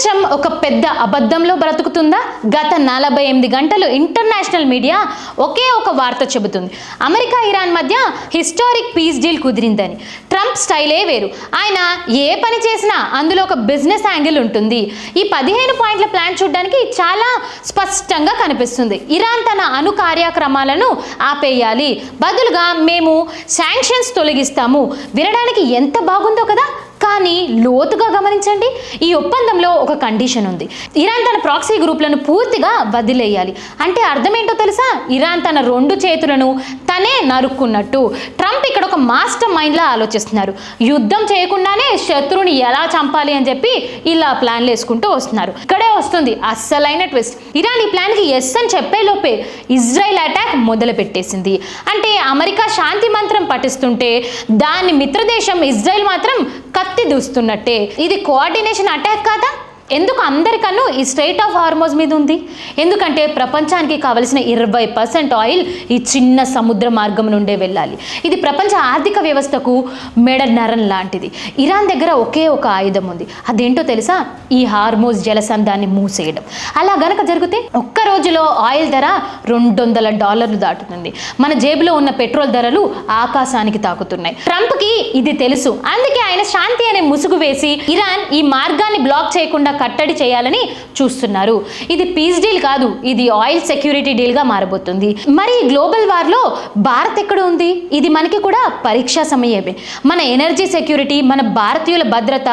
ప్రపంచం ఒక పెద్ద అబద్ధంలో బ్రతుకుతుందా? గత 48 గంటలు ఇంటర్నేషనల్ మీడియా ఒకే ఒక వార్త చెబుతుంది. అమెరికా ఇరాన్ మధ్య హిస్టారిక్ పీస్ డీల్ కుదిరిందని. ట్రంప్ స్టైలే వేరు. ఆయన ఏ పని చేసినా అందులో ఒక బిజినెస్ యాంగిల్ ఉంటుంది. ఈ 15 పాయింట్ల ప్లాన్ చూడడానికి చాలా స్పష్టంగా కనిపిస్తుంది. ఇరాన్ తన అణు కార్యక్రమాలను ఆపేయాలి, బదులుగా మేము శాంక్షన్స్ తొలగిస్తాము. వినడానికి ఎంత బాగుందో కదా, కానీ లోతుగా గమనించండి. ఈ ఒప్పందంలో ఒక కండిషన్ ఉంది. ఇరాన్ తన ప్రాక్సీ గ్రూప్లను పూర్తిగా వదిలేయాలి. అంటే అర్థం ఏంటో తెలుసా? ఇరాన్ తన 2 చేతులను తనే నరుక్కున్నట్టు. ట్రంప్ ఇక్కడ ఒక మాస్టర్ మైండ్లా ఆలోచిస్తున్నారు. యుద్ధం చేయకుండానే శత్రువుని ఎలా చంపాలి అని చెప్పి ఇలా ప్లాన్లు వేసుకుంటూ వస్తున్నారు. ఇక్కడే వస్తుంది అస్సలైన ట్విస్ట్. ఇరాన్ ఈ ప్లాన్కి ఎస్ అని చెప్పేలోపే ఇజ్రాయెల్ అటాక్ మొదలు పెట్టేసింది. అంటే అమెరికా శాంతి మంత్రం పఠిస్తుంటే దాని మిత్రదేశం ఇజ్రాయెల్ మాత్రం కత్తి దూస్తున్నట్టే. ఇది కోఆర్డినేషన్ అటాక్ కాదా? ఎందుకు అందరికన్నా ఈ స్ట్రైట్ ఆఫ్ హార్మోజ్ మీద ఉంది? ఎందుకంటే ప్రపంచానికి కావలసిన 20% ఆయిల్ ఈ చిన్న సముద్ర మార్గం నుండే వెళ్ళాలి. ఇది ప్రపంచ ఆర్థిక వ్యవస్థకు మెడ నరం లాంటిది. ఇరాన్ దగ్గర ఒకే ఒక ఆయుధం ఉంది. అదేంటో తెలుసా? ఈ హార్మోజ్ జలసంధాన్ని మూసేయడం. అలా గనక జరిగితే ఒక్క రోజులో ఆయిల్ ధర $200 దాటుతుంది. మన జేబులో ఉన్న పెట్రోల్ ధరలు ఆకాశానికి తాకుతున్నాయి. ట్రంప్కి ఇది తెలుసు. అందుకే ఆయన శాంతి అనే ముసుగు వేసి ఇరాన్ ఈ మార్గాన్ని బ్లాక్ చేయకుండా కట్టడి చేయాలని చూస్తున్నారు. ఇది పీస్ డీల్ కాదు, ఇది ఆయిల్ సెక్యూరిటీ డీల్ గా మారబోతుంది. మరి గ్లోబల్ వార్ లో భారత్ ఎక్కడ ఉంది? ఇది మనకి కూడా పరీక్షా సమయమే. మన ఎనర్జీ సెక్యూరిటీ, మన భారతీయుల భద్రత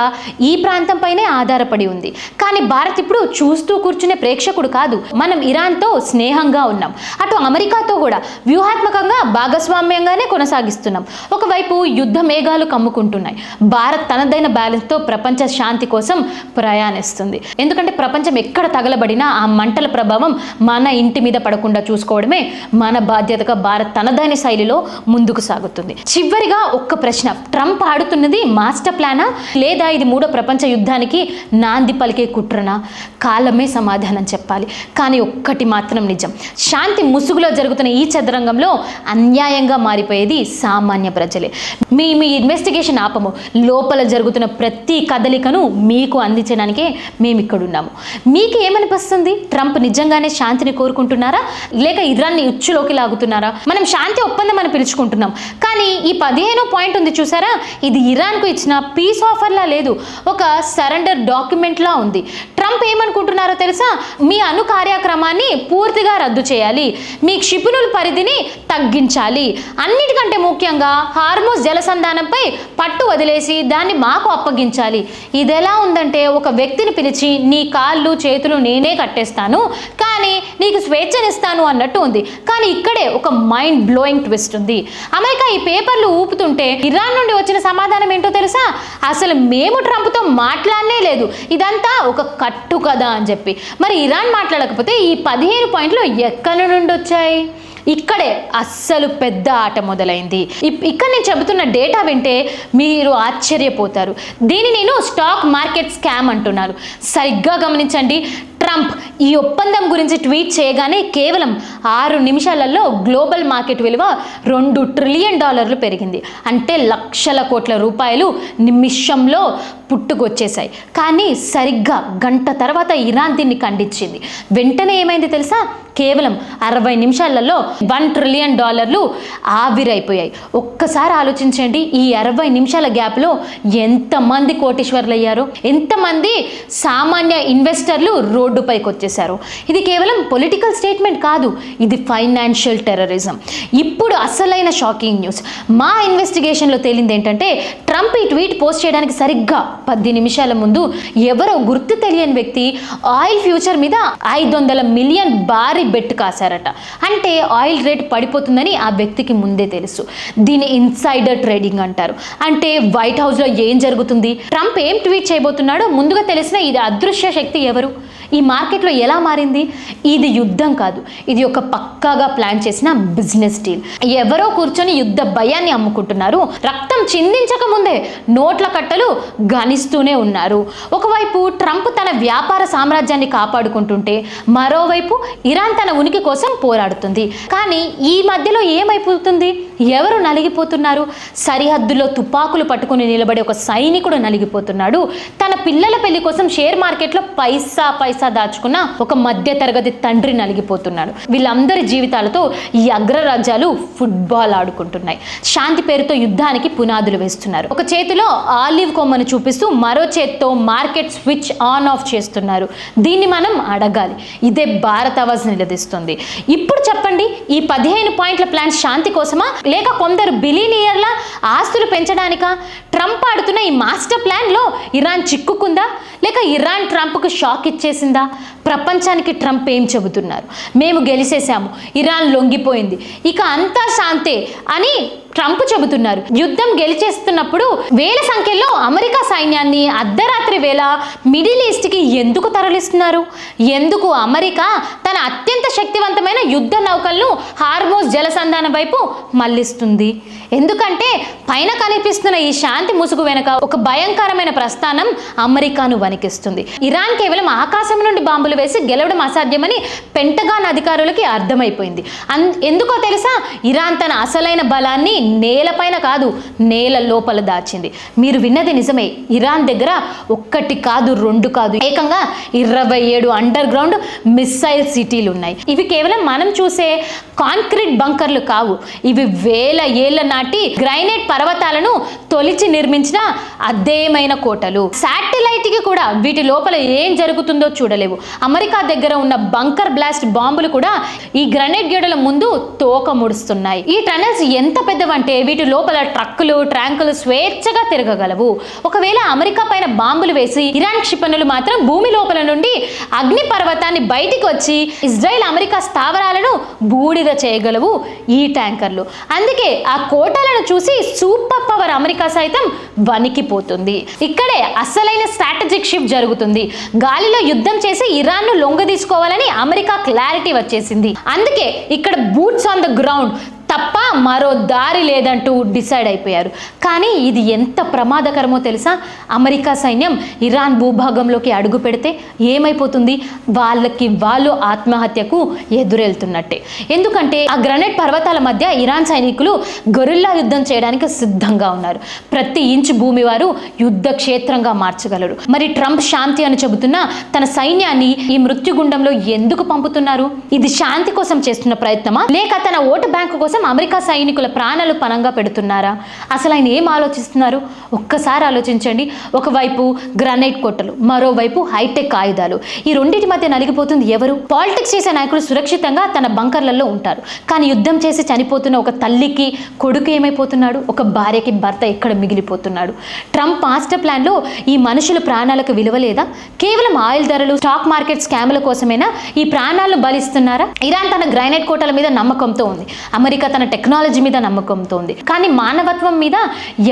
ఈ ప్రాంతంపైనే ఆధారపడి ఉంది. కానీ భారత్ ఇప్పుడు చూస్తూ కూర్చునే ప్రేక్షకుడు కాదు. మనం ఇరాన్తో స్నేహంగా ఉన్నాం, అటు అమెరికాతో కూడా వ్యూహాత్మకంగా భాగస్వామ్యంగానే కొనసాగిస్తున్నాం. ఒకవైపు యుద్ధ మేఘాలు కమ్ముకుంటున్నాయి. భారత్ తనదైన బ్యాలెన్స్తో ప్రపంచ శాంతి కోసం ప్రయాణిస్తుంది. ఎందుకంటే ప్రపంచం ఎక్కడ తగలబడినా ఆ మంటల ప్రభావం మన ఇంటి మీద పడకుండా చూసుకోవడమే మన బాధ్యతగా భారత్ తనదైన శైలిలో ముందుకు సాగుతుంది. చివరిగా ఒక్క ప్రశ్న, ట్రంప్ ఆడుతున్నది మాస్టర్ ప్లానా లేదా ఇది 3వ ప్రపంచ యుద్ధానికి నాంది పలికే కుట్రనా? కాలమే సమాధానం చెప్పాలి. కానీ ఒక్కటి మాత్రం నిజం, శాంతి ముసుగులో జరుగుతున్న ఈ చదరంగంలో అన్యాయంగా మారిపోయేది సామాన్య ప్రజలే. మీ ఇన్వెస్టిగేషన్ ఆపము. లోపల జరుగుతున్న ప్రతి కదలికను మీకు అందించడానికే మేము ఇక్కడ ఉన్నాము. మీకు ఏమనిపిస్తుంది? ట్రంప్ నిజంగానే శాంతిని కోరుకుంటున్నారా, లేక ఇరాన్ని ఉచ్చులోకి లాగుతున్నారా? మనం శాంతి ఒప్పందం అని పిలుచుకుంటున్నాం, కానీ ఈ 15వ పాయింట్ ఉంది చూసారా, ఇది ఇరాన్కు ఇచ్చిన పీస్ ఆఫర్లా లేదు, ఒక సరెండర్ డాక్యుమెంట్లా ఉంది. ట్రంప్ ఏమనుకుంటున్నారో తెలుసా? మీ అణు కార్యక్రమాన్ని పూర్తిగా రద్దు చేయాలి, మీ క్షిపణుల పరిధిని తగ్గించాలి, అన్నిటికంటే ముఖ్యంగా హార్మోజ్ జలసంధానంపై పట్టు వదిలేసి దాన్ని మాకు అప్పగించాలి. ఇది ఎలా ఉందంటే ఒక వ్యక్తిని పిలిచి నీ కాళ్ళు చేతులు నేనే కట్టేస్తాను, కానీ నీకు స్వేచ్ఛనిస్తాను అన్నట్టు ఉంది. కానీ ఇక్కడే ఒక మైండ్ బ్లోయింగ్ ట్విస్ట్ ఉంది. అమెరికా ఈ పేపర్లు ఊపుతుంటే ఇరాన్ నుండి వచ్చిన సమాధానం ఏంటో తెలుసా? అసలు మేము ట్రంప్తో మాట్లాడనే లేదు, ఇదంతా ఒక కట్టు కదా అని చెప్పి. మరి ఇరాన్ మాట్లాడకపోతే ఈ 15 పాయింట్లు ఎక్కడి నుండి వచ్చాయి? ఇక్కడే అస్సలు పెద్ద ఆట మొదలైంది. ఇక్కడ నేను చెబుతున్న డేటా వింటే మీరు ఆశ్చర్యపోతారు. దీన్ని నేను స్టాక్ మార్కెట్ స్కామ్ అంటున్నాను. సరిగ్గా గమనించండి. ట్రంప్ ఈ ఒప్పందం గురించి ట్వీట్ చేయగానే కేవలం 6 నిమిషాలలో గ్లోబల్ మార్కెట్ విలువ $2 ట్రిలియన్ పెరిగింది. అంటే లక్షల కోట్ల రూపాయలు నిమిషంలో పుట్టుకొచ్చేశాయి. కానీ సరిగ్గా గంట తర్వాత ఇరాన్ దీన్ని ఖండించింది. వెంటనే ఏమైంది తెలుసా? కేవలం 60 నిమిషాలలో $1 ట్రిలియన్ ఆవిరైపోయాయి. ఒక్కసారి ఆలోచించండి, ఈ 60 నిమిషాల గ్యాప్లో ఎంతమంది కోటీశ్వర్లు అయ్యారో, ఎంతమంది సామాన్య ఇన్వెస్టర్లు రోడ్డుపైకి వచ్చేసారు. ఇది కేవలం పొలిటికల్ స్టేట్మెంట్ కాదు, ఇది ఫైనాన్షియల్ టెర్రరిజం. ఇప్పుడు అసలైన షాకింగ్ న్యూస్. మా ఇన్వెస్టిగేషన్లో తేలింది ఏంటంటే ట్రంప్ ఈ ట్వీట్ పోస్ట్ చేయడానికి సరిగ్గా 10 నిమిషాల ముందు ఎవరో గుర్తు తెలియని వ్యక్తి ఆయిల్ ఫ్యూచర్ మీద $500 మిలియన్ భారీ బెట్ కాశారట. అంటే ఆయిల్ రేట్ పడిపోతుందని ఆ వ్యక్తికి ముందే తెలుసు. దీన్ని ఇన్సైడర్ ట్రేడింగ్ అంటారు. అంటే వైట్ హౌస్లో ఏం జరుగుతుంది, ట్రంప్ ఏం ట్వీట్ చేయబోతున్నాడో ముందుగా తెలిసిన ఇది అదృశ్య శక్తి ఎవరు? ఈ మార్కెట్లో ఎలా మారింది? ఇది యుద్ధం కాదు, ఇది ఒక పక్కాగా ప్లాన్ చేసిన బిజినెస్ డీల్. ఎవరో కూర్చొని యుద్ధ భయాన్ని అమ్ముకుంటున్నారు. రక్తం చిందించక ముందే నోట్ల కట్టలు గనిస్తూనే ఉన్నారు. ఒకవైపు ట్రంప్ తన వ్యాపార సామ్రాజ్యాన్ని కాపాడుకుంటుంటే మరోవైపు ఇరాన్ తన ఉనికి కోసం పోరాడుతుంది. కానీ ఈ మధ్యలో ఏమైపోతుంది? ఎవరు నలిగిపోతున్నారు? సరిహద్దులో తుపాకులు పట్టుకుని నిలబడే ఒక సైనికుడు నలిగిపోతున్నాడు. తన పిల్లల పెళ్లి కోసం షేర్ మార్కెట్లో పైసా దాచుకున్న ఒక మధ్య తరగతి తండ్రి నలిగిపోతున్నాడు. వీళ్ళందరి జీవితాలతో ఈ అగ్రరాజ్యాలు ఫుట్బాల్ ఆడుకుంటున్నాయి. శాంతి పేరుతో యుద్ధానికి పునాదులు వేస్తున్నారు. ఒక చేతిలో ఆలివ్ కొమ్మను చూపిస్తూ మరో చేతితో మార్కెట్ స్విచ్ ఆన్ ఆఫ్ చేస్తున్నారు. దీన్ని మనం అడగాలి. ఇదే భారత్ ఆవాజ్ నిలదీస్తుంది. ఇప్పుడు చెప్పండి, ఈ 15 పాయింట్ల ప్లాన్ శాంతి కోసమా, లేక కొందరు బిలియనియర్ల ఆస్తులు పెంచడానికా? ట్రంప్ ఆడుతున్న ఈ మాస్టర్ ప్లాన్లో ఇరాన్ చిక్కుకుందా, లేక ఇరాన్ ట్రంప్కు షాక్ ఇచ్చేసిందా? ప్రపంచానికి ట్రంప్ ఏం చెబుతున్నారు? మేము గెలిచేసాము, ఇరాన్ లొంగిపోయింది, ఇక అంతా శాంతే అని ట్రంప్ చెబుతున్నారు. యుద్ధం గెలిచేస్తున్నప్పుడు వేల సంఖ్యలో అమెరికా సైన్యాన్ని అర్ధరాత్రి వేళ మిడిల్ ఈస్ట్కి ఎందుకు తరలిస్తున్నారు? ఎందుకు అమెరికా తన అత్యంత శక్తివంతమైన యుద్ధ నౌకలను హార్మోజ్ జలసంధానం వైపు మళ్లిస్తుంది? ఎందుకంటే పైన కనిపిస్తున్న ఈ శాంతి ముసుగు వెనుక ఒక భయంకరమైన ప్రస్థానం అమెరికాను వణికిస్తుంది. ఇరాన్ కేవలం ఆకాశం నుండి బాంబులు వేసి గెలవడం అసాధ్యమని పెంటగాన్ అధికారులకి అర్థమైపోయింది. ఎందుకో తెలుసా? ఇరాన్ తన అసలైన బలాన్ని నేలపైన కాదు, నేల లోపల దాచింది. మీరు విన్నది నిజమే. ఇరాన్ దగ్గర 1 కాదు 2 కాదు, ఏకంగా 27 అండర్ గ్రౌండ్ మిస్సైల్ సిటీలు ఉన్నాయి. ఇవి కేవలం మనం చూసే కాంక్రీట్ బంకర్లు కావు. ఇవి వేల ఏళ్ల నాటి గ్రైనేట్ పర్వతాలను తొలిచి నిర్మించిన అద్దేమైన కోటలు. శాటిలైట్కి కూడా వీటి లోపల ఏం జరుగుతుందో చూడలేవు. అమెరికా దగ్గర ఉన్న బంకర్ బ్లాస్ట్ బాంబులు కూడా ఈ గ్రైనేట్ గేడల ముందు తోక ముడుస్తున్నాయి. ఈ టనల్స్ ఎంత పెద్దవంటే వీటి లోపల ట్రక్కులు ట్యాంకులు స్వేచ్ఛగా తిరగగలవు. ఒకవేళ అమెరికా పైన బాంబులు వేసి ఇరాన్ క్షిపణులు మాత్రం భూమి లోపల నుండి అగ్ని పర్వతాన్ని బయటికి వచ్చి ఇజ్రాయెల్ అమెరికా స్థావరాలను బూడిద చేయగలవు ఈ ట్యాంకర్లు. అందుకే ఆ కోటలను చూసి సూపర్ పవర్ అమెరికా సైతం వణికిపోతుంది. ఇక్కడే అసలైన స్ట్రాటజిక్ షిఫ్ట్ జరుగుతుంది. గాలిలో యుద్ధం చేసి ఇరాన్ను లొంగదీసుకోవాలని అమెరికా క్లారిటీ వచ్చేసింది. అందుకే ఇక్కడ బూట్స్ ఆన్ ద గ్రౌండ్ తప్ప మరో దారి లేదంటూ డిసైడ్ అయిపోయారు. కానీ ఇది ఎంత ప్రమాదకరమో తెలుసా? అమెరికా సైన్యం ఇరాన్ భూభాగంలోకి అడుగు పెడితే ఏమైపోతుంది? వాళ్ళు ఆత్మహత్యకు ఎదురెళ్తున్నట్టే. ఎందుకంటే ఆ గ్రనైట్ పర్వతాల మధ్య ఇరాన్ సైనికులు గొరిల్లా యుద్ధం చేయడానికి సిద్ధంగా ఉన్నారు. ప్రతి ఇంచు భూమి వారు యుద్ధ క్షేత్రంగా మార్చగలరు. మరి ట్రంప్ శాంతి అని చెబుతున్న తన సైన్యాన్ని ఈ మృత్యుగుండంలో ఎందుకు పంపుతున్నారు? ఇది శాంతి కోసం చేస్తున్న ప్రయత్నమా, లేక తన ఓటు బ్యాంకు కోసం అమెరికా సైనికుల ప్రాణాలు పణంగా పెడుతున్నారా? అసలు ఆయన ఏం ఆలోచిస్తున్నారు? ఒక్కసారి ఆలోచించండి. ఒకవైపు గ్రానైట్ కోటలు, మరోవైపు హైటెక్ ఆయుధాలు. ఈ రెండింటి మధ్య నలిగిపోతుంది ఎవరు? పాలిటిక్స్ చేసే నాయకులు సురక్షితంగా తన బంకర్లలో ఉంటారు. కానీ యుద్ధం చేసి చనిపోతున్న ఒక తల్లికి కొడుకు ఏమైపోతున్నాడు? ఒక భార్యకి భర్త ఎక్కడ మిగిలిపోతున్నాడు? ట్రంప్ మాస్టర్ ప్లాన్లో ఈ మనుషుల ప్రాణాలకు విలువ లేదా? కేవలం ఆయిల్ ధరలు, స్టాక్ మార్కెట్ స్కాముల కోసమైనా ఈ ప్రాణాలను బలిస్తున్నారా? ఇరాన్ తన గ్రానైట్ కోటల మీద నమ్మకంతో ఉంది. అమెరికా తన టెక్నాలజీ మీద నమ్మకంతో ఉంది. కానీ మానవత్వం మీద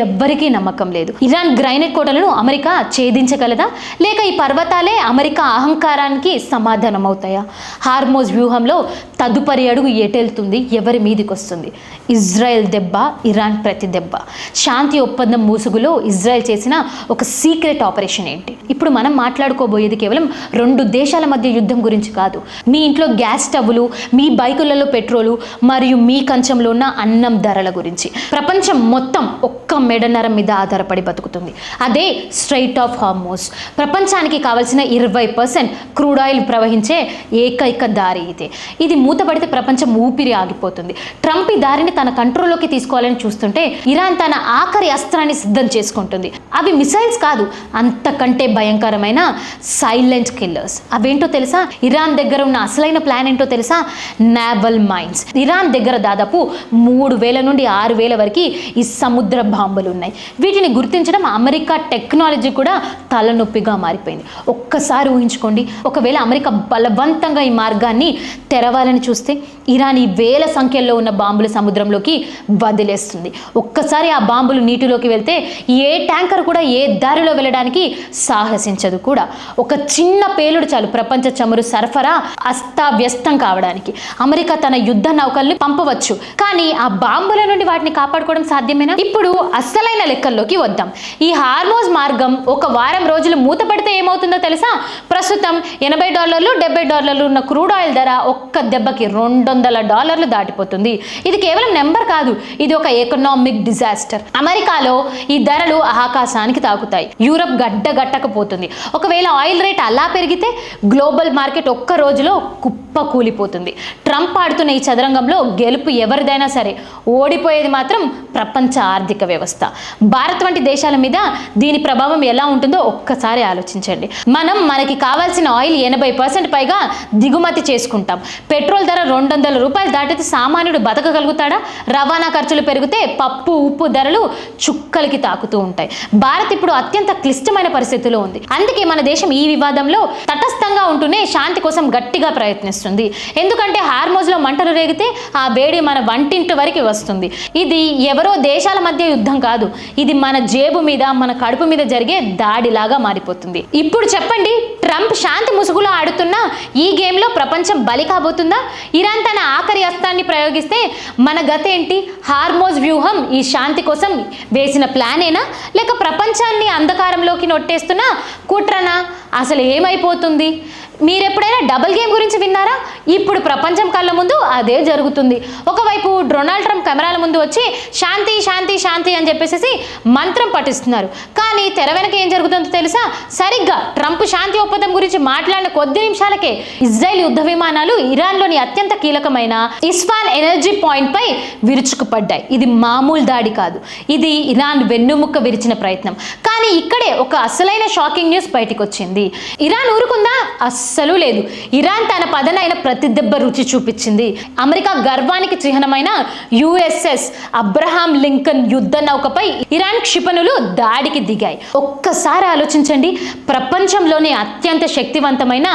ఎవ్వరికీ నమ్మకం లేదు. ఇరాన్ గ్రైనేట్ కోటలను అమెరికా ఛేదించగలదా, లేక ఈ పర్వతాలే అమెరికా అహంకారానికి సమాధానం అవుతాయా? హార్మోజ్ వ్యూహంలో తదుపరి అడుగు ఎటెళ్తుంది? ఎవరి మీదికి వస్తుంది? ఇజ్రాయెల్ దెబ్బ, ఇరాన్ ప్రతి దెబ్బ. శాంతి ఒప్పందం ముసుగులో ఇజ్రాయెల్ చేసిన ఒక సీక్రెట్ ఆపరేషన్ ఏంటి? ఇప్పుడు మనం మాట్లాడుకోబోయేది కేవలం 2 దేశాల మధ్య యుద్ధం గురించి కాదు. మీ ఇంట్లో గ్యాస్ స్టవ్లు, మీ బైకులలో పెట్రోలు మరియు మీ కంచంలో ఉన్న అన్నం ధరల గురించి. ప్రపంచం మొత్తం ఒక్క మెడనరం మీద ఆధారపడి బతుకుతుంది. అదే స్ట్రైట్ ఆఫ్ హార్మోజ్. ప్రపంచానికి కావాల్సిన 20% క్రూడ్ ఆయిల్ ప్రవహించే ఏకైక దారి ఇదే. ఇది మూతపడితే ప్రపంచం ఊపిరి ఆగిపోతుంది. ట్రంప్ ఈ దారిని తన కంట్రోల్లోకి తీసుకోవాలని చూస్తుంటే ఇరాన్ తన ఆఖరి అస్త్రాన్ని సిద్ధం చేసుకుంటుంది. అవి మిసైల్స్ కాదు, అంతకంటే భయంకరమైన సైలెంట్ కిల్లర్స్. అవేంటో తెలుసా? ఇరాన్ దగ్గర ఉన్న అసలైన ప్లాన్ ఏంటో తెలుసా? Naval mines. ఇరాన్ దగ్గర దాదాపు 3000 నుండి 6000 వరకు ఈ సముద్ర బాంబులు ఉన్నాయి. వీటిని గుర్తించడం అమెరికా టెక్నాలజీ కూడా తలనొప్పిగా మారిపోయింది. ఒక్కసారి ఊహించుకోండి, ఒకవేళ అమెరికా బలవంతంగా ఈ మార్గాన్ని తెరవాలని చూస్తే ఇరాన్ ఈ వేల సంఖ్యలో ఉన్న బాంబులు సముద్రంలోకి వదిలేస్తుంది. ఒక్కసారి ఆ బాంబులు నీటిలోకి వెళ్తే ఏ ట్యాంకర్ కూడా ఏ దారిలో వెళ్ళడానికి సాహసించదు కూడా. ఒక చిన్న పేలుడు చాలు ప్రపంచ చమురు సరఫరా అస్తావ్యస్తం కావడానికి. అమెరికా తన యుద్ధ నౌకల్ని పంపవచ్చు, కానీ ఆ బాంబుల నుండి వాటిని కాపాడుకోవడం సాధ్యమేనా? ఇప్పుడు అస్సలైన లెక్కల్లోకి వద్దాం. ఈ హార్మోజ్ మార్గం ఒక వారం రోజులు మూతపడితే ఏమవుతుందో తెలుసా? ప్రస్తుతం $80 $70 ఉన్న క్రూడ్ ఆయిల్ ధర ఒక్క దెబ్బకి $200 దాటిపోతుంది. ఇది కేవలం నెంబర్ కాదు, ఇది ఒక ఎకనామిక్ డిజాస్టర్. అమెరికాలో ఈ ధరలు ఆకాశానికి తాకుతాయి, యూరప్ గట్టకపోతుంది. ఒకవేళ ఆయిల్ రేట్ అలా పెరిగితే గ్లోబల్ మార్కెట్ ఒక్క రోజులో కుప్ప కూలిపోతుంది. ట్రంప్ ఆడుతున్న ఈ చదరంగంలో గెలుపు ఎవరిదైనా సరే, ఓడిపోయేది మాత్రం ప్రపంచ ఆర్థిక వ్యవస్థ. భారత్ వంటి దేశాల మీద దీని ప్రభావం ఎలా ఉంటుందో ఒక్కసారి ఆలోచించండి. మనకి కావాల్సిన ఆయిల్ 80% పైగా దిగుమతి చేసుకుంటాం. పెట్రోల్ ధర $200 దాటితే సామాన్యుడు బతకగలుగుతాడా? రవాణా ఖర్చులు పెరిగితే పప్పు ఉప్పు ధరలు చుక్కలకి తాకుతూ ఉంటాయి. భారత్ ఇప్పుడు అత్యంత క్లిష్టమైన పరిస్థితిలో ఉంది. అందుకే మన దేశం ఈ వివాదంలో తటస్థంగా ఉంటూనే శాంతి కోసం గట్టిగా ప్రయత్నిస్తుంది. ఎందుకంటే హార్మోజ్లో మంటలు రేగితే ఆ వేడి మన వంటింటి వరకు వస్తుంది. ఇది ఎవరో దేశాల మధ్య యుద్ధం కాదు, ఇది మన జేబు మీద మన కడుపు మీద జరిగే దాడిలాగా మారిపోతుంది. ఇప్పుడు చెప్పండి, ట్రంప్ శాంతి ముసుగులో ఆడుతున్న ఈ గేమ్లో ప్రపంచం బలి కాబోతుందా? ఇరాన్ తన ఆఖరి అస్త్రాన్ని ప్రయోగిస్తే మన గతేంటి? హార్మోజ్ వ్యూహం ఈ శాంతి కోసం వేసిన ప్లానేనా, లేక ప్రపంచాన్ని అంధకారంలోకి నొట్టేస్తున్న కుట్రనా? అసలు ఏమైపోతుంది? మీరెప్పుడైనా డబుల్ గేమ్ గురించి విన్నారా? ఇప్పుడు ప్రపంచం కళ్ళ ముందు అదే జరుగుతుంది. ఒకవైపు డొనాల్డ్ ట్రంప్ కెమెరాల ముందు వచ్చి శాంతి శాంతి శాంతి అని చెప్పేసి మంత్రం పఠిస్తున్నారు. కానీ తెర వెనక ఏం జరుగుతుందో తెలుసా? సరిగ్గా ట్రంప్ శాంతి ఒప్పందం గురించి మాట్లాడిన కొద్ది నిమిషాలకే ఇజ్రాయెల్ యుద్ధ విమానాలు ఇరాన్లోని అత్యంత కీలకమైన ఇస్ఫాన్ ఎనర్జీ పాయింట్ పై విరుచుకుపడ్డాయి. ఇది మామూలు దాడి కాదు, ఇది ఇరాన్ వెన్నుముక్క విరిచిన ప్రయత్నం. కానీ ఇక్కడే ఒక అసలైన షాకింగ్ న్యూస్ బయటకు వచ్చింది. ఇరాన్ ఊరుకుందా? అస్సలు లేదు. ఇరాన్ తన పదనైన ప్రతి దెబ్బ రుచి చూపించింది. అమెరికా గర్వానికి చిహ్నమైన USS అబ్రహాం లింకన్ యుద్ధ నౌకపై ఇరాన్ క్షిపణులు దాడికి దిగాయి. ఒక్కసారి ఆలోచించండి, ప్రపంచంలోనే అత్యంత శక్తివంతమైన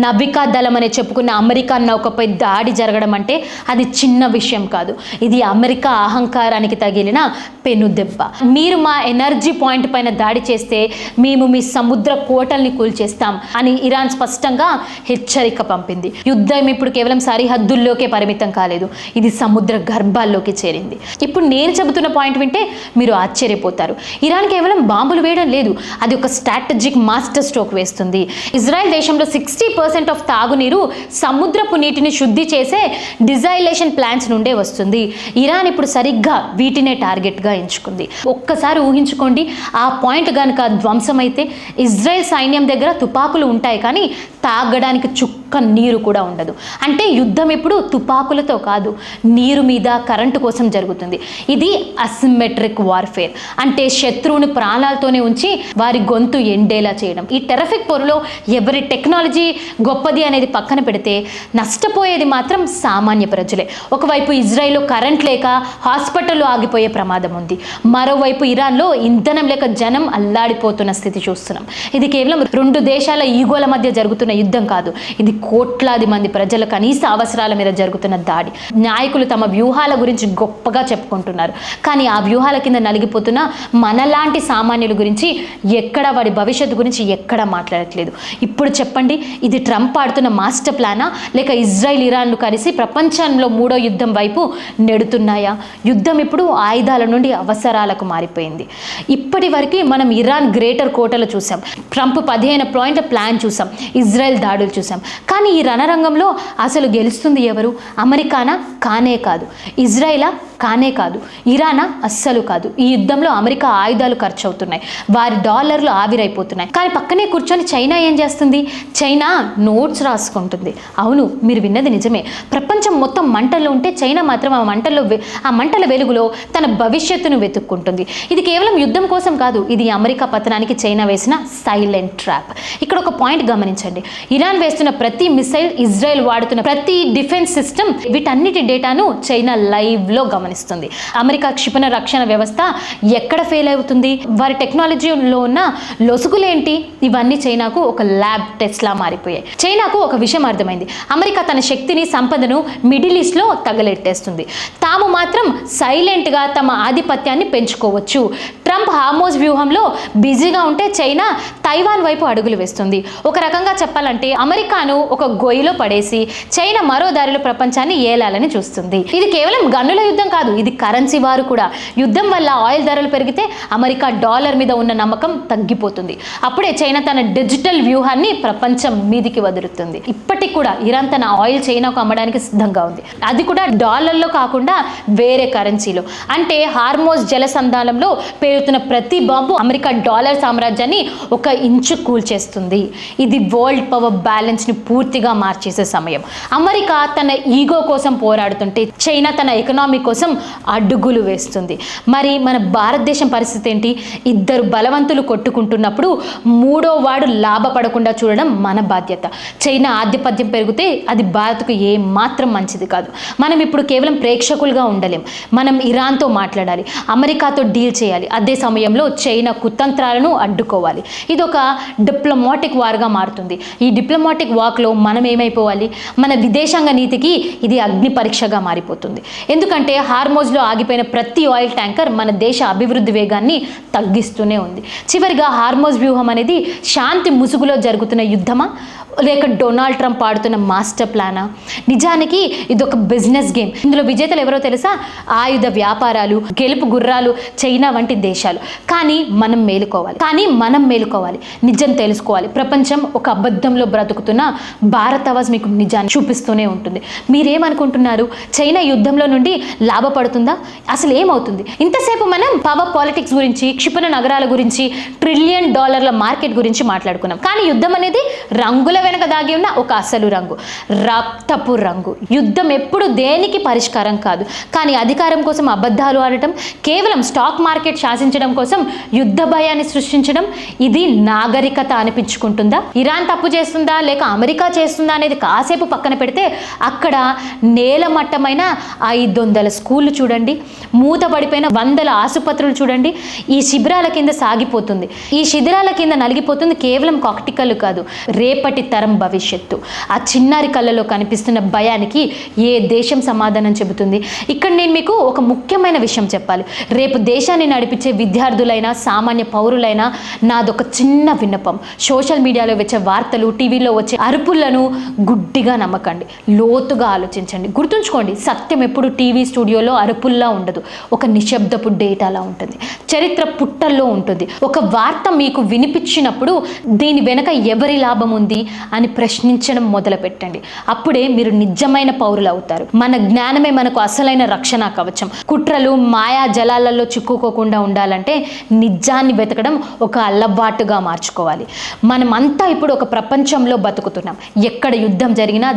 నవికా దళం అని చెప్పుకున్న అమెరికా నౌకపై దాడి జరగడం అంటే అది చిన్న విషయం కాదు. ఇది అమెరికా అహంకారానికి తగిలిన పెను దెబ్బ. మీరు మా ఎనర్జీ పాయింట్ పైన దాడి చేస్తే మేము మీ సముద్ర కోటల్ని కూల్చేస్తాం అని ఇరాన్ స్పష్టంగా హెచ్చరిక పంపింది. యుద్ధం ఇప్పుడు కేవలం సరిహద్దుల్లోకే పరిమితం కాలేదు, ఇది సముద్ర గర్భాల్లోకి చేరింది. ఇప్పుడు నేను చెబుతున్న పాయింట్ వింటే మీరు ఆశ్చర్యపోతారు. ఇరాన్ కేవలం బాంబులు వేయడం లేదు, అది ఒక స్ట్రాటజిక్ మాస్టర్ స్ట్రోక్ వేస్తుంది. ఇజ్రాయెల్ దేశంలో 60% ఆఫ్ తాగునీరు సముద్రపు నీటిని శుద్ధి చేసే డిజైలేషన్ ప్లాంట్స్ నుండే వస్తుంది. ఇరాన్ ఇప్పుడు సరిగ్గా వీటినే టార్గెట్గా ఎంచుకుంది. ఒక్కసారి ఊహించుకోండి, ఆ పాయింట్ కనుక ధ్వంసమైతే ఇజ్రాయెల్ సైన్యం దగ్గర తుపాకులు ఉంటాయి కానీ తాగడానికి చుక్క నీరు కూడా ఉండదు. అంటే యుద్ధం ఇప్పుడు తుపాకులతో కాదు, నీరు మీద కరెంటు కోసం జరుగుతుంది. ఇది అసిమెట్రిక్ వార్ఫేర్, అంటే శత్రువుని ప్రాణాలతోనే ఉంచి వారి గొంతు ఎండేలా చేయడం. ఈ టెరఫిక్ పొరలో ఎవరి టెక్నాలజీ గొప్పది అనేది పక్కన పెడితే నష్టపోయేది మాత్రం సామాన్య ప్రజలే. ఒకవైపు ఇజ్రాయెల్లో కరెంట్ లేక హాస్పిటల్లో ఆగిపోయే ప్రమాదం ఉంది, మరోవైపు ఇరాన్లో ఇంధనం లేక జనం అల్లాడిపోతున్న స్థితి చూస్తున్నాం. ఇది కేవలం రెండు దేశాల ఈగోల మధ్య జరుగుతున్న యుద్ధం కాదు, ఇది కోట్లాది మంది ప్రజల కనీస అవసరాల మీద జరుగుతున్న దాడి. నాయకులు తమ వ్యూహాల గురించి గొప్పగా చెప్పుకుంటున్నారు, కానీ ఆ వ్యూహాల కింద నలిగిపోతున్న మనలాంటి సామాన్యుల గురించి ఎక్కడ, వాడి భవిష్యత్తు గురించి ఎక్కడా మాట్లాడట్లేదు. ఇప్పుడు చెప్పండి, ఇది ట్రంప్ ఆడుతున్న మాస్టర్ ప్లానా, లేక ఇజ్రాయెల్ ఇరాన్లు కలిసి ప్రపంచంలో మూడో యుద్ధం వైపు నెడుతున్నాయా? యుద్ధం ఇప్పుడు ఆయుధాల నుండి అవసరాలకు మారిపోయింది. ఇప్పటి వరకు మనం ఇరాన్ గ్రేటర్ కోటలు చూసాం, ట్రంప్ 15 పాయింట్ల ప్లాన్ చూసాం, ఇజ్రాయెల్ దాడులు చూసాం. కానీ ఈ రణరంగంలో అసలు గెలుస్తుంది ఎవరు? అమెరికానా? కానే కాదు. ఇజ్రాయెలా? కానే కాదు. ఇరానా? అస్సలు కాదు. ఈ యుద్ధంలో అమెరికా ఆయుధాలు ఖర్చు అవుతున్నాయి, వారి డాలర్లు ఆవిరైపోతున్నాయి. కానీ పక్కనే కూర్చొని చైనా ఏం చేస్తుంది? చైనా నోట్స్ రాసుకుంటుంది. అవును, మీరు విన్నది నిజమే. ప్రపంచం మొత్తం మంటల్లో ఉంటే చైనా మాత్రం ఆ మంటల వెలుగులో తన భవిష్యత్తును వెతుక్కుంటుంది. ఇది కేవలం యుద్ధం కోసం కాదు, ఇది అమెరికా పతనానికి చైనా వేసిన సైలెంట్ ట్రాప్. ఇక్కడ ఒక పాయింట్ గమనించండి, ఇరాన్ వేస్తున్న ప్రతి మిసైల్, ఇజ్రాయెల్ వాడుతున్న ప్రతి డిఫెన్స్ సిస్టమ్, వీటన్నిటి డేటాను చైనా లైవ్లో గమనిస్తుంది. గమనిస్తుంది. అమెరికా క్షిపణి రక్షణ వ్యవస్థ ఎక్కడ ఫెయిల్ అవుతుంది, వారి టెక్నాలజీలో ఉన్న లొసుగులేంటి, ఇవన్నీ చైనాకు ఒక ల్యాబ్ టెస్ట్ లా మారిపోయాయి. చైనాకు ఒక విషయం అర్థమైంది, అమెరికా తన శక్తిని సంపదను మిడిల్ ఈస్ట్లో తగలెట్టేస్తుంది, తాము మాత్రం సైలెంట్గా తమ ఆధిపత్యాన్ని పెంచుకోవచ్చు. ట్రంప్ హార్మోజ్ వ్యూహంలో బిజీగా ఉంటే చైనా తైవాన్ వైపు అడుగులు వేస్తుంది. ఒక రకంగా చెప్పాలంటే అమెరికాను ఒక గొయ్యిలో పడేసి చైనా మరో దారిలో ప్రపంచాన్ని ఏలాలని చూస్తుంది. ఇది కేవలం గన్నుల యుద్ధం కాదు, ఇది కరెన్సీ వారు కూడా. యుద్ధం వల్ల ఆయిల్ ధరలు పెరిగితే అమెరికా డాలర్ మీద ఉన్న నమ్మకం తగ్గిపోతుంది. అప్పుడే చైనా తన డిజిటల్ వ్యూహాన్ని ప్రపంచం మీదికి వదులుతుంది. ఇప్పటికి కూడా ఇరాన్ తన ఆయిల్ చైనాకు అమ్మడానికి సిద్ధంగా ఉంది, అది కూడా డాలర్లో కాకుండా వేరే కరెన్సీలో. అంటే హార్మోజ్ జలసంధానంలో పేరుతున్న ప్రతి బాంబు అమెరికా డాలర్ సామ్రాజ్యాన్ని ఒక ఇంచు కూల్చేస్తుంది. ఇది వరల్డ్ పవర్ బ్యాలెన్స్ని పూర్తిగా మార్చేసే సమయం. అమెరికా తన ఈగో కోసం పోరాడుతుంటే చైనా తన ఎకనామీ కోసం అడుగులు వేస్తుంది. మరి మన భారతదేశం పరిస్థితి ఏంటి? ఇద్దరు బలవంతులు కొట్టుకుంటున్నప్పుడు మూడో వాడు లాభపడకుండా చూడడం మన బాధ్యత. చైనా ఆధిపత్యం పెరిగితే అది భారత్కు ఏ మాత్రం మంచిది కాదు. మనం ఇప్పుడు కేవలం ప్రేక్షకులుగా ఉండలేం, మనం ఇరాన్తో మాట్లాడాలి, అమెరికాతో డీల్ చేయాలి, అదే సమయంలో చైనా కుతంత్రాలను అడ్డుకోవాలి. ఇది ఒక డిప్లొమాటిక్ వార్గా మారుతుంది. ఈ డిప్లొమాటిక్ వాక్లో మనం ఏమైపోవాలి? మన విదేశాంగ నీతికి ఇది అగ్ని పరీక్షగా మారిపోతుంది. ఎందుకంటే హార్మోజ్లో ఆగిపోయిన ప్రతి ఆయిల్ ట్యాంకర్ మన దేశ అభివృద్ధి వేగాన్ని తగ్గిస్తూనే ఉంది. చివరిగా హార్మోజ్ వ్యూహం అనేది శాంతి ముసుగులో జరుగుతున్న యుద్ధమా, లేక డొనాల్డ్ ట్రంప్ ఆడుతున్న మాస్టర్ ప్లానా? నిజానికి ఇది ఒక బిజినెస్ గేమ్. ఇందులో విజేతలు ఎవరో తెలుసా? ఆయుధ వ్యాపారాలు, గెలుపు గుర్రాలు, చైనా వంటి దేశాలు. కానీ మనం మేలుకోవాలి, నిజం తెలుసుకోవాలి. ప్రపంచం ఒక అబద్ధంలో బ్రతుకుతున్న భారతవాజ్ మీకు నిజాన్ని చూపిస్తూనే ఉంటుంది. మీరేమనుకుంటున్నారు? చైనా యుద్ధంలో నుండి లాభపడుతుందా? అసలు ఏమవుతుంది? ఇంతసేపు మనం పవర్ పాలిటిక్స్ గురించి, క్షిపణి నగరాల గురించి, $1 ట్రిలియన్ మార్కెట్ గురించి మాట్లాడుకున్నాం. కానీ యుద్ధం అనేది రంగుల వెనక దాగి ఉన్న ఒక అసలు రంగు, రక్తపు రంగు. యుద్ధం ఎప్పుడు దేనికి పరిష్కారం కాదు. కానీ అధికారం కోసం అబద్ధాలు ఆడటం, కేవలం స్టాక్ మార్కెట్ శాసించడం కోసం యుద్ధ భయాన్ని సృష్టించడం, ఇది నాగరికత అనిపించుకుంటుందా? ఇరాన్ తప్పు చేస్తుందా లేక అమెరికా చేస్తుందా అనేది కాసేపు పక్కన పెడితే, అక్కడ నేలమట్టమైన 500 స్కూళ్ళు చూడండి, మూతపడిపోయిన 100 ఆసుపత్రులు చూడండి. ఈ శిబిరాల కింద సాగిపోతుంది, ఈ శిబిరాల కింద నలిగిపోతుంది కేవలం కాక్టికల్లు కాదు, రేపటి తరం భవిష్యత్తు. ఆ చిన్నారి కళ్ళలో కనిపిస్తున్న భయానికి ఏ దేశం సమాధానం చెబుతుంది? ఇక్కడ నేను మీకు ఒక ముఖ్యమైన విషయం చెప్పాలి. రేపు దేశాన్ని నడిపించే విద్యార్థులైనా సామాన్య పౌరులైనా నాదొక చిన్న విన్నపం. సోషల్ మీడియాలో వచ్చే వార్తలు, టీవీలో వచ్చే అరుపులను గుడ్డిగా నమ్మకండి, లోతుగా ఆలోచించండి. గుర్తుంచుకోండి, సత్యం ఎప్పుడు టీవీ స్టూడియోలో అరుపుల్లా ఉండదు, ఒక నిశ్శబ్దపు డేటాలా ఉంటుంది, చరిత్ర పుట్టల్లో ఉంటుంది. ఒక వార్త మీకు వినిపించినప్పుడు దీని వెనక ఎవరి లాభం ఉంది అని ప్రశ్నించడం మొదలు పెట్టండి. అప్పుడే మీరు నిజమైన పౌరులు అవుతారు. మన జ్ఞానమే మనకు అసలైన రక్షణ కవచం. కుట్రలు, మాయా జలాలలో చిక్కుకోకుండా ఉండాలంటే నిజాన్ని వెతకడం ఒక అలవాటుగా మార్చుకోవాలి. మనమంతా ఇప్పుడు ఒక ప్రపంచంలో బతుకుతున్నాం. ఎక్కడ యుద్ధం జరిగినా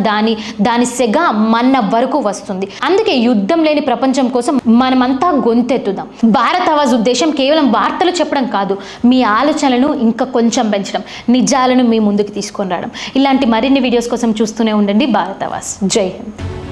దాని సెగ మన వరకు వస్తుంది. అందుకే యుద్ధం లేని ప్రపంచం కోసం మనమంతా గొంతెత్తుదాం. భారత్ ఆవాజ్ ఉద్దేశం కేవలం వార్తలు చెప్పడం కాదు, మీ ఆలోచనలను ఇంకా కొంచెం పెంచడం, నిజాలను మీ ముందుకు తీసుకొని రావడం. ఇలాంటి మరిన్ని వీడియోస్ కోసం చూస్తూనే ఉండండి భారత్ ఆవాజ్. జై హింద్.